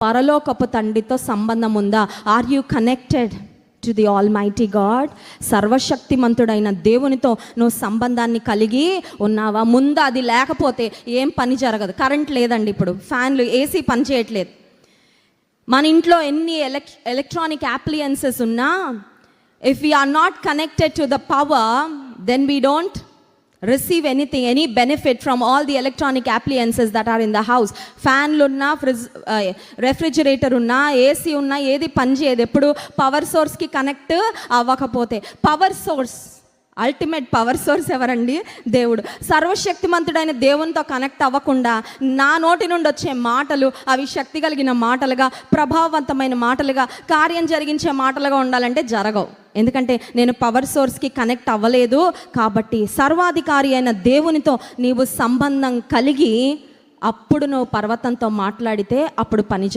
పరలోకపు తండ్రితో సంబంధం ఉందా? Are you connected to the almighty God? సర్వశక్తిమంతుడైన దేవునితో నువ్వు సంబంధాన్ని కలిగి ఉన్నావా? ముందు అది లేకపోతే ఏం పని జరగదు. కరెంట్ లేదండి, ఇప్పుడు ఫ్యాన్లు, ఏసీ పని చేయట్లేదు. మన ఇంట్లో ఎన్ని ఎలక్ట్రానిక్ అప్లయన్సెస్ ఉన్నా, if we are not connected to the power, then we don't receive anything, any benefit from all the electronic appliances that are in the house. ఫ్యాన్లు ఉన్నా, రెఫ్రిజిరేటర్ ఉన్నా, ఏసీ ఉన్నా, ఏది పని చేయదు ఎప్పుడు పవర్ సోర్స్కి కనెక్ట్ అవ్వకపోతే. Power source, ultimate power source ఎవరండి? దేవుడు. సర్వశక్తిమంతుడైన దేవునితో కనెక్ట్ అవ్వకుండా నా నోటి నుండి వచ్చే మాటలు అవి శక్తి కలిగిన మాటలుగా, ప్రభావవంతమైన మాటలుగా, కార్యం జరిగించే మాటలుగా ఉండాలంటే జరగవు. ఎందుకంటే నేను పవర్ సోర్స్కి కనెక్ట్ అవ్వలేదు కాబట్టి. సర్వాధికారి అయిన దేవునితో నీవు సంబంధం కలిగి అప్పుడు నువ్వు పర్వతంతో మాట్లాడితే అప్పుడు పని జరుగుతుంది.